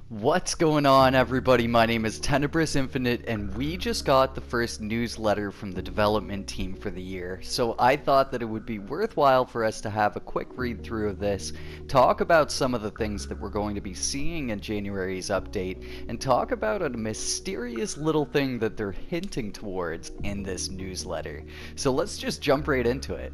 What's going on, everybody? My name is Tenebris Infinite, and we just got the first newsletter from the development team for the year. So I thought that it would be worthwhile for us to have a quick read through of this, talk about some of the things that we're going to be seeing in January's update, and talk about a mysterious little thing that they're hinting towards in this newsletter. So let's just jump right into it.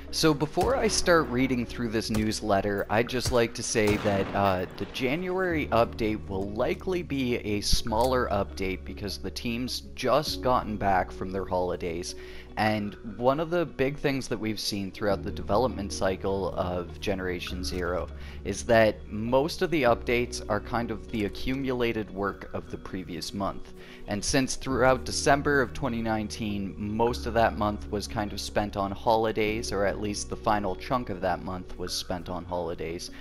So before I start reading through this newsletter, I'd just like to say that the January update will likely be a smaller update because the team's just gotten back from their holidays. And one of the big things that we've seen throughout the development cycle of Generation Zero is that most of the updates are kind of the accumulated work of the previous month. And since throughout December of 2019, most of that month was kind of spent on holidays, or at least the final chunk of that month was spent on holidays,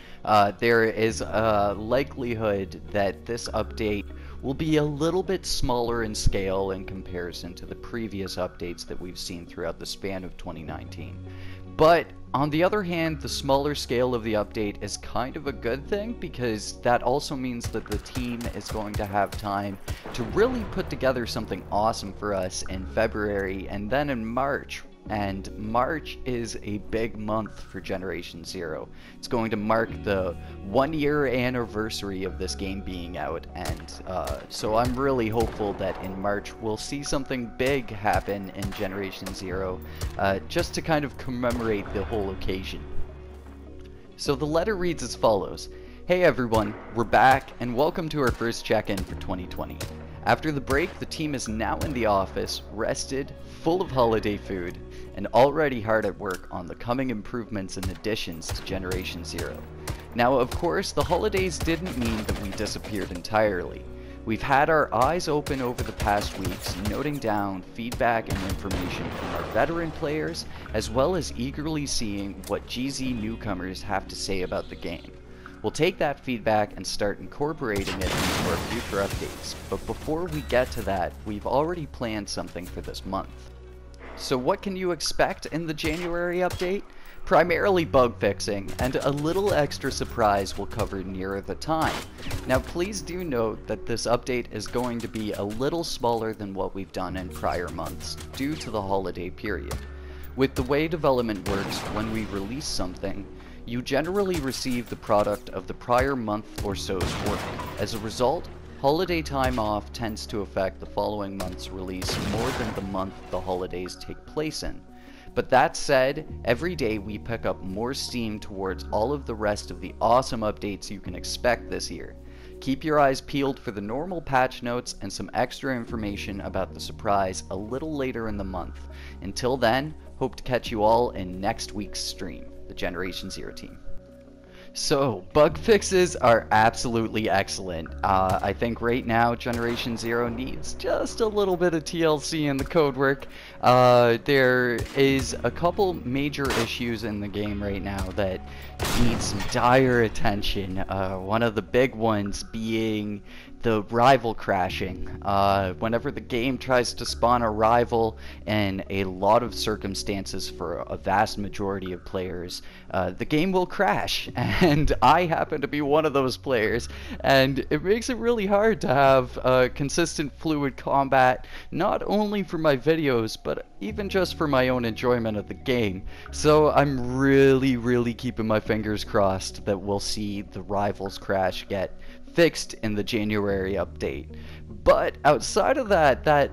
there is a likelihood that this update will be a little bit smaller in scale in comparison to the previous updates that we've seen throughout the span of 2019. But on the other hand, the smaller scale of the update is kind of a good thing because that also means that the team is going to have time to really put together something awesome for us in February and then in March. And March is a big month for Generation Zero. It's going to mark the 1-year anniversary of this game being out, and so I'm really hopeful that in March we'll see something big happen in Generation Zero, just to kind of commemorate the whole occasion. So the letter reads as follows. Hey everyone, we're back, and welcome to our first check-in for 2020. After the break, the team is now in the office, rested, full of holiday food, and already hard at work on the coming improvements and additions to Generation Zero. Now, of course, the holidays didn't mean that we disappeared entirely. We've had our eyes open over the past weeks, noting down feedback and information from our veteran players, as well as eagerly seeing what GZ newcomers have to say about the game. We'll take that feedback and start incorporating it into our future updates, but before we get to that, we've already planned something for this month. So what can you expect in the January update? Primarily bug fixing, and a little extra surprise we'll cover nearer the time. Now please do note that this update is going to be a little smaller than what we've done in prior months, due to the holiday period. With the way development works, when we release something, you generally receive the product of the prior month or so's work. As a result, holiday time off tends to affect the following month's release more than the month the holidays take place in. But that said, every day we pick up more steam towards all of the rest of the awesome updates you can expect this year. Keep your eyes peeled for the normal patch notes and some extra information about the surprise a little later in the month. Until then, hope to catch you all in next week's stream, the Generation Zero team. So, bug fixes are absolutely excellent. I think right now Generation Zero needs just a little bit of TLC in the code work. There is a couple major issues in the game right now that need some dire attention. One of the big ones being the rival crashing. Whenever the game tries to spawn a rival in a lot of circumstances for a vast majority of players, the game will crash, and I happen to be one of those players, and it makes it really hard to have consistent fluid combat, not only for my videos, but even just for my own enjoyment of the game. So I'm really keeping my fingers crossed that we'll see the rivals crash get fixed in the January update. But outside of that, that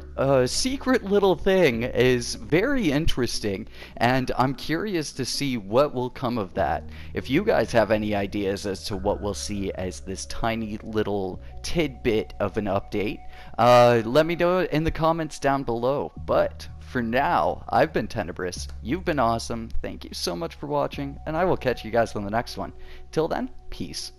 secret little thing is very interesting, and I'm curious to see what will come of that. If you guys have any ideas as to what we'll see as this tiny little tidbit of an update, let me know in the comments down below. But for now, I've been Tenebris, you've been awesome, thank you so much for watching, and I will catch you guys on the next one. Till then, peace.